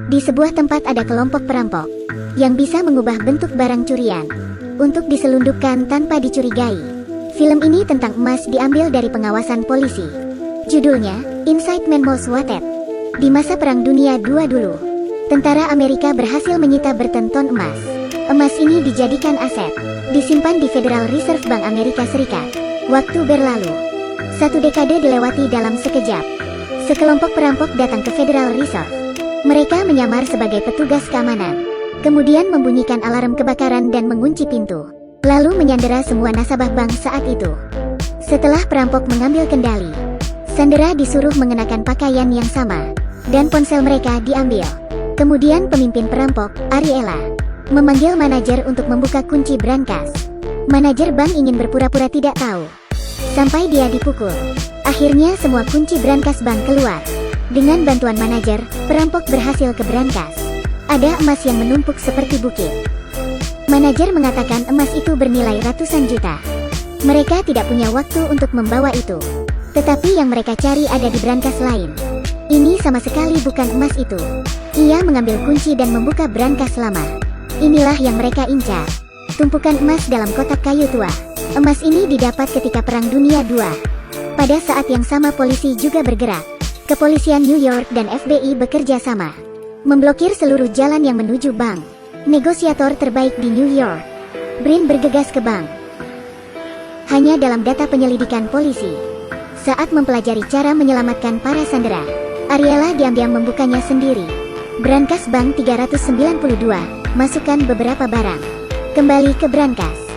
Di sebuah tempat ada kelompok perampok yang bisa mengubah bentuk barang curian untuk diselundupkan tanpa dicurigai. Film ini tentang emas diambil dari pengawasan polisi. Judulnya, Inside Man Most Wanted. Di masa Perang Dunia II dulu, tentara Amerika berhasil menyita berton-ton emas. Emas ini dijadikan aset, disimpan di Federal Reserve Bank Amerika Serikat. Waktu berlalu, 1 dekade dilewati dalam sekejap. Sekelompok perampok datang ke Federal Reserve. Mereka menyamar sebagai petugas keamanan, kemudian membunyikan alarm kebakaran dan mengunci pintu, lalu menyandera semua nasabah bank saat itu. Setelah perampok mengambil kendali, sandera disuruh mengenakan pakaian yang sama, dan ponsel mereka diambil. Kemudian pemimpin perampok, Ariela, memanggil manajer untuk membuka kunci brankas. Manajer bank ingin berpura-pura tidak tahu, sampai dia dipukul. Akhirnya semua kunci brankas bank keluar. Dengan bantuan manajer, perampok berhasil ke brankas. Ada emas yang menumpuk seperti bukit. Manajer mengatakan emas itu bernilai ratusan juta. Mereka tidak punya waktu untuk membawa itu. Tetapi yang mereka cari ada di brankas lain. Ini sama sekali bukan emas itu. Ia mengambil kunci dan membuka brankas lama. Inilah yang mereka incar. Tumpukan emas dalam kotak kayu tua. Emas ini didapat ketika Perang Dunia II. Pada saat yang sama polisi juga bergerak. Kepolisian New York dan FBI bekerja sama, memblokir seluruh jalan yang menuju bank. Negosiator terbaik di New York, Brin, bergegas ke bank. Hanya dalam data penyelidikan polisi, saat mempelajari cara menyelamatkan para sandera, Ariela diam-diam membukanya sendiri. Brankas bank 392, masukkan beberapa barang. Kembali ke brankas,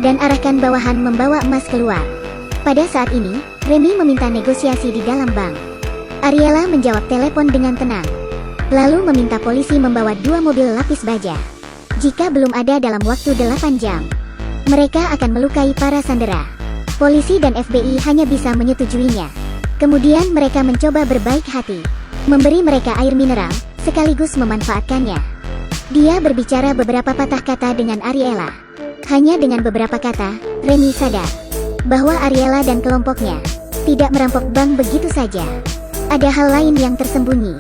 dan arahkan bawahan membawa emas keluar. Pada saat ini, Remy meminta negosiasi di dalam bank. Ariela menjawab telepon dengan tenang, lalu meminta polisi membawa 2 mobil lapis baja. Jika belum ada dalam waktu 8 jam, mereka akan melukai para sandera. Polisi dan FBI hanya bisa menyetujuinya. Kemudian mereka mencoba berbaik hati, memberi mereka air mineral, sekaligus memanfaatkannya. Dia berbicara beberapa patah kata dengan Ariela. Hanya dengan beberapa kata, Remy sadar bahwa Ariela dan kelompoknya tidak merampok bank begitu saja. Ada hal lain yang tersembunyi.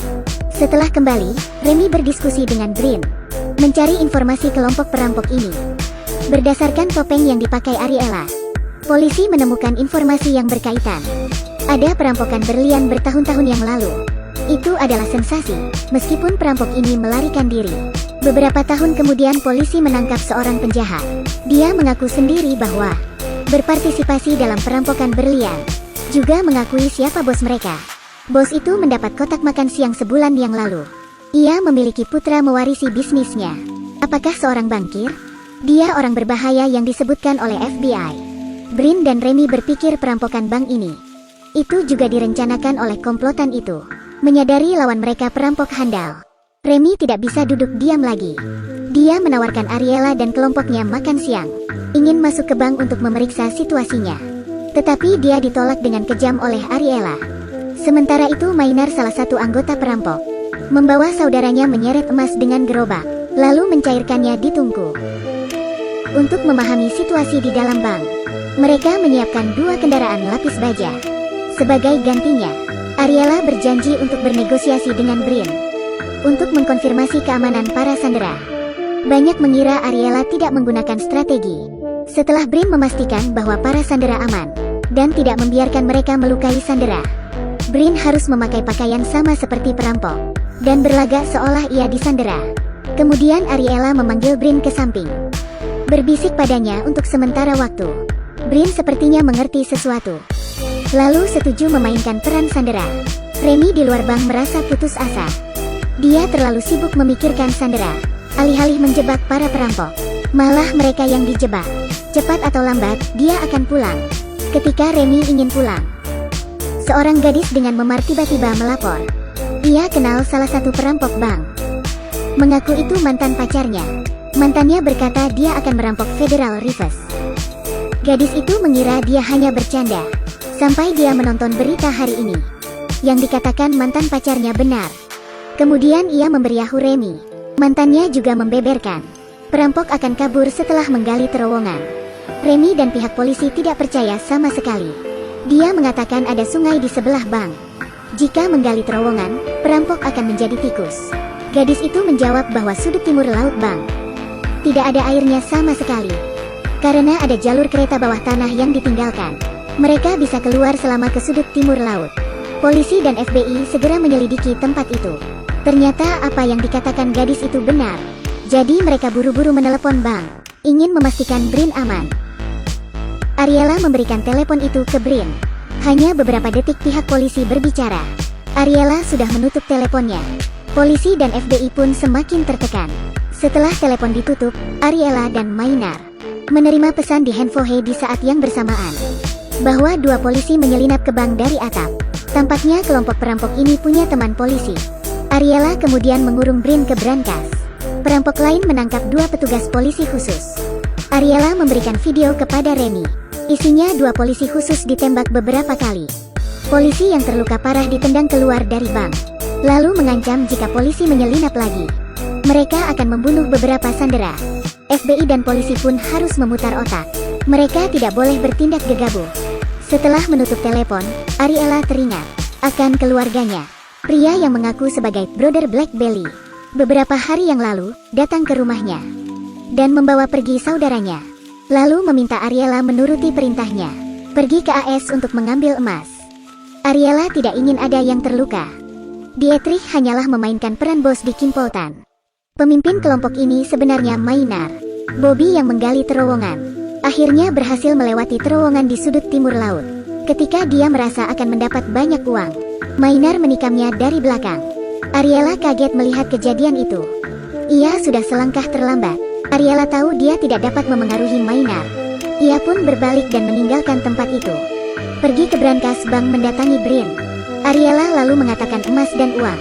Setelah kembali, Remy berdiskusi dengan Brin, mencari informasi kelompok perampok ini. Berdasarkan topeng yang dipakai Ariela, polisi menemukan informasi yang berkaitan. Ada perampokan berlian bertahun-tahun yang lalu. Itu adalah sensasi, meskipun perampok ini melarikan diri. Beberapa tahun kemudian polisi menangkap seorang penjahat. Dia mengaku sendiri bahwa berpartisipasi dalam perampokan berlian. Juga mengakui siapa bos mereka. Bos itu mendapat kotak makan siang sebulan yang lalu. Ia memiliki putra mewarisi bisnisnya. Apakah seorang bankir? Dia orang berbahaya yang disebutkan oleh FBI. Brin dan Remy berpikir perampokan bank ini itu juga direncanakan oleh komplotan itu. Menyadari lawan mereka perampok handal, Remy tidak bisa duduk diam lagi. Dia menawarkan Ariela dan kelompoknya makan siang, ingin masuk ke bank untuk memeriksa situasinya. Tetapi dia ditolak dengan kejam oleh Ariela. Sementara itu Maynard, salah satu anggota perampok, membawa saudaranya menyeret emas dengan gerobak, lalu mencairkannya di tungku. Untuk memahami situasi di dalam bank, mereka menyiapkan 2 kendaraan lapis baja. Sebagai gantinya, Ariela berjanji untuk bernegosiasi dengan Brin untuk mengkonfirmasi keamanan para sandera. Banyak mengira Ariela tidak menggunakan strategi. Setelah Brin memastikan bahwa para sandera aman dan tidak membiarkan mereka melukai sandera, Brin harus memakai pakaian sama seperti perampok dan berlagak seolah ia disandera. Kemudian Ariela memanggil Brin ke samping, berbisik padanya untuk sementara waktu. Brin sepertinya mengerti sesuatu, lalu setuju memainkan peran sandera. Remy di luar bank merasa putus asa. Dia terlalu sibuk memikirkan sandera, alih-alih menjebak para perampok. Malah mereka yang dijebak. Cepat atau lambat, dia akan pulang. Ketika Remy ingin pulang, seorang gadis dengan memar tiba-tiba melapor. Ia kenal salah satu perampok bank. Mengaku itu mantan pacarnya. Mantannya berkata dia akan merampok Federal Reserve. Gadis itu mengira dia hanya bercanda, sampai dia menonton berita hari ini, yang dikatakan mantan pacarnya benar. Kemudian ia memberiahu Remy. Mantannya juga membeberkan perampok akan kabur setelah menggali terowongan. Remy dan pihak polisi tidak percaya sama sekali. Dia mengatakan ada sungai di sebelah bank. Jika menggali terowongan, perampok akan menjadi tikus. Gadis itu menjawab bahwa sudut timur laut Bang. Tidak ada airnya sama sekali. Karena ada jalur kereta bawah tanah yang ditinggalkan. Mereka bisa keluar selama ke sudut timur laut. Polisi dan FBI segera menyelidiki tempat itu. Ternyata apa yang dikatakan gadis itu benar. Jadi mereka buru-buru menelepon Bang, ingin memastikan Brin aman. Ariela memberikan telepon itu ke Brin. Hanya beberapa detik pihak polisi berbicara. Ariela sudah menutup teleponnya. Polisi dan FBI pun semakin tertekan. Setelah telepon ditutup, Ariela dan Maynard menerima pesan di handphone di saat yang bersamaan bahwa dua polisi menyelinap ke bank dari atap. Tampaknya kelompok perampok ini punya teman polisi. Ariela kemudian mengurung Brin ke brankas. Perampok lain menangkap dua petugas polisi khusus. Ariela memberikan video kepada Remy. Isinya dua polisi khusus ditembak beberapa kali. Polisi yang terluka parah ditendang keluar dari bank. Lalu mengancam jika polisi menyelinap lagi, mereka akan membunuh beberapa sandera. FBI dan polisi pun harus memutar otak. Mereka tidak boleh bertindak gegabah. Setelah menutup telepon, Ariela teringat akan keluarganya. Pria yang mengaku sebagai Brother Black Belly beberapa hari yang lalu datang ke rumahnya dan membawa pergi saudaranya. Lalu meminta Ariela menuruti perintahnya, pergi ke AS untuk mengambil emas. Ariela tidak ingin ada yang terluka. Dietrich hanyalah memainkan peran bos di Kimpoltan. Pemimpin kelompok ini sebenarnya Maynard. Bobby yang menggali terowongan akhirnya berhasil melewati terowongan di sudut timur laut. Ketika dia merasa akan mendapat banyak uang, Maynard menikamnya dari belakang. Ariela kaget melihat kejadian itu. Ia sudah selangkah terlambat. Ariela tahu dia tidak dapat memengaruhi Maynard. Ia pun berbalik dan meninggalkan tempat itu. Pergi ke brankas bank mendatangi Brin. Ariela lalu mengatakan emas dan uang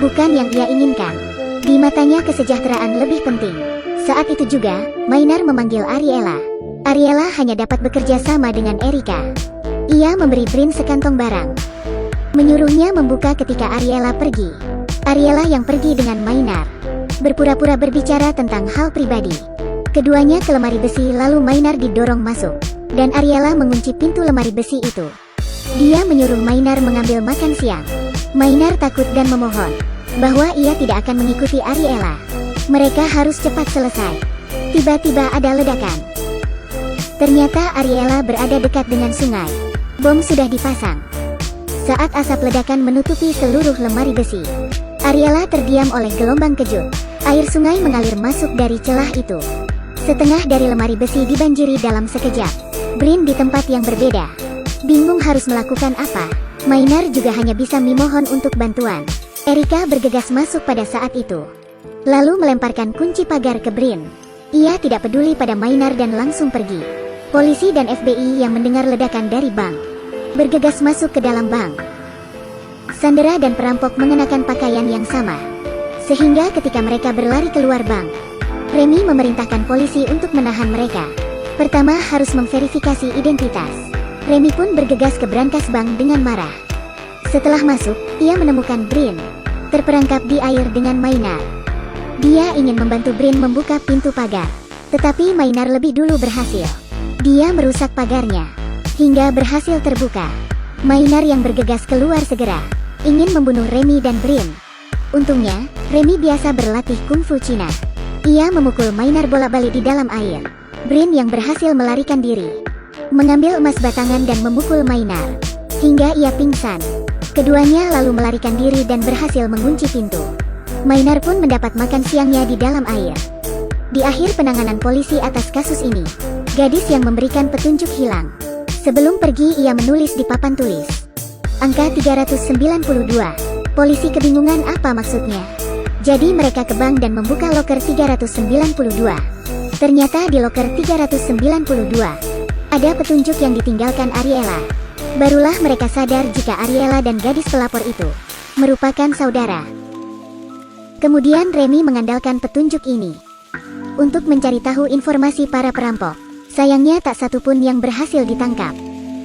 bukan yang ia inginkan. Di matanya kesejahteraan lebih penting. Saat itu juga, Maynard memanggil Ariela. Ariela hanya dapat bekerja sama dengan Erika. Ia memberi Brin sekantong barang, menyuruhnya membuka ketika Ariela pergi. Ariela yang pergi dengan Maynard berpura-pura berbicara tentang hal pribadi. Keduanya ke lemari besi lalu Maynard didorong masuk, dan Ariela mengunci pintu lemari besi itu. Dia menyuruh Maynard mengambil makan siang. Maynard takut dan memohon bahwa ia tidak akan mengikuti Ariela. Mereka harus cepat selesai. Tiba-tiba ada ledakan. Ternyata Ariela berada dekat dengan sungai. Bom sudah dipasang. Saat asap ledakan menutupi seluruh lemari besi, Ariela terdiam oleh gelombang kejut. Air sungai mengalir masuk dari celah itu. Setengah dari lemari besi dibanjiri dalam sekejap. Brin di tempat yang berbeda, bingung harus melakukan apa. Maynard juga hanya bisa memohon untuk bantuan. Erika bergegas masuk pada saat itu, lalu melemparkan kunci pagar ke Brin. Ia tidak peduli pada Maynard dan langsung pergi. Polisi dan FBI yang mendengar ledakan dari bank bergegas masuk ke dalam bank. Sandera dan perampok mengenakan pakaian yang sama, sehingga ketika mereka berlari keluar bank, Remy memerintahkan polisi untuk menahan mereka. Pertama harus memverifikasi identitas. Remy pun bergegas ke brankas bank dengan marah. Setelah masuk, ia menemukan Brin terperangkap di air dengan Maynard. Dia ingin membantu Brin membuka pintu pagar, tetapi Maynard lebih dulu berhasil. Dia merusak pagarnya hingga berhasil terbuka. Maynard yang bergegas keluar segera, ingin membunuh Remy dan Brin. Untungnya, Remy biasa berlatih kungfu Cina. Ia memukul Maynard bolak-balik di dalam air. Brin yang berhasil melarikan diri, mengambil emas batangan dan memukul Maynard hingga ia pingsan. Keduanya lalu melarikan diri dan berhasil mengunci pintu. Maynard pun mendapat makan siangnya di dalam air. Di akhir penanganan polisi atas kasus ini, gadis yang memberikan petunjuk hilang. Sebelum pergi ia menulis di papan tulis angka 392. Polisi kebingungan apa maksudnya. Jadi mereka ke bank dan membuka loker 392. Ternyata di loker 392 ada petunjuk yang ditinggalkan Ariela. Barulah mereka sadar jika Ariela dan gadis pelapor itu merupakan saudara. Kemudian Remy mengandalkan petunjuk ini untuk mencari tahu informasi para perampok. Sayangnya tak satu pun yang berhasil ditangkap.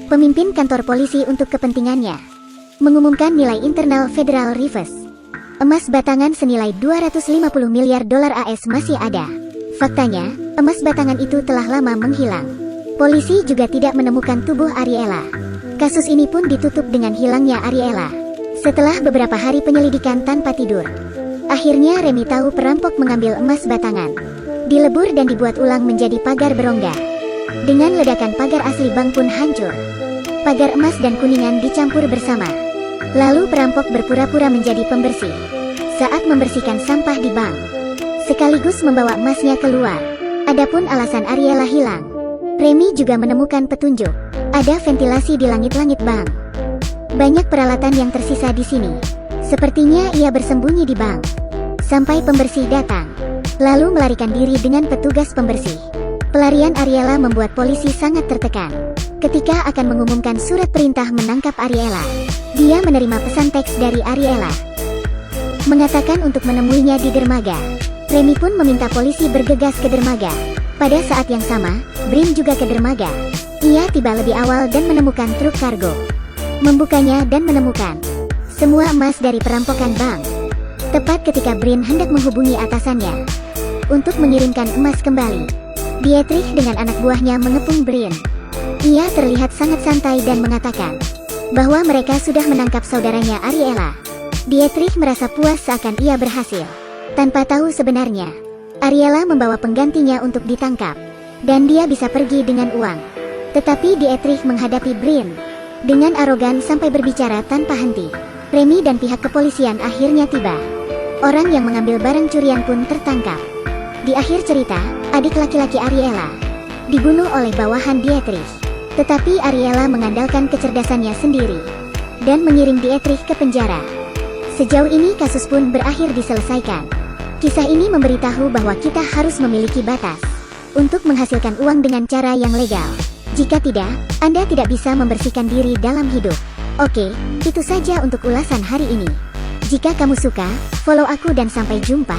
Pemimpin kantor polisi untuk kepentingannya mengumumkan nilai internal Federal Reserve. Emas batangan senilai 250 miliar dolar AS masih ada. Faktanya, emas batangan itu telah lama menghilang. Polisi juga tidak menemukan tubuh Ariela. Kasus ini pun ditutup dengan hilangnya Ariela. Setelah beberapa hari penyelidikan tanpa tidur, Akhirnya Remy tahu perampok mengambil emas batangan. Dilebur dan dibuat ulang menjadi pagar berongga. Dengan ledakan pagar asli bank pun hancur. Pagar emas dan kuningan dicampur bersama. Lalu perampok berpura-pura menjadi pembersih. Saat membersihkan sampah di bank, sekaligus membawa emasnya keluar. Adapun alasan Ariela hilang, Remy juga menemukan petunjuk. Ada ventilasi di langit-langit bank. Banyak peralatan yang tersisa di sini. Sepertinya ia bersembunyi di bank. Sampai pembersih datang, lalu melarikan diri dengan petugas pembersih. Pelarian Ariela membuat polisi sangat tertekan. Ketika akan mengumumkan surat perintah menangkap Ariela, dia menerima pesan teks dari Ariela, mengatakan untuk menemuinya di dermaga. Remy pun meminta polisi bergegas ke dermaga. Pada saat yang sama, Brin juga ke dermaga. Ia tiba lebih awal dan menemukan truk kargo. Membukanya dan menemukan semua emas dari perampokan bank. Tepat ketika Brin hendak menghubungi atasannya untuk mengirimkan emas kembali, Dietrich dengan anak buahnya mengepung Brin. Ia terlihat sangat santai dan mengatakan bahwa mereka sudah menangkap saudaranya Ariela. Dietrich merasa puas seakan ia berhasil. Tanpa tahu sebenarnya, Ariela membawa penggantinya untuk ditangkap, dan dia bisa pergi dengan uang. Tetapi Dietrich menghadapi Brin dengan arogan sampai berbicara tanpa henti. Remy dan pihak kepolisian akhirnya tiba. Orang yang mengambil barang curian pun tertangkap. Di akhir cerita, adik laki-laki Ariela dibunuh oleh bawahan Dietrich. Tetapi Ariela mengandalkan kecerdasannya sendiri dan mengirim Dietrich ke penjara. Sejauh ini kasus pun berakhir diselesaikan. Kisah ini memberitahu bahwa kita harus memiliki batas untuk menghasilkan uang dengan cara yang legal. Jika tidak, Anda tidak bisa membersihkan diri dalam hidup. Oke, itu saja untuk ulasan hari ini. Jika kamu suka, follow aku dan sampai jumpa.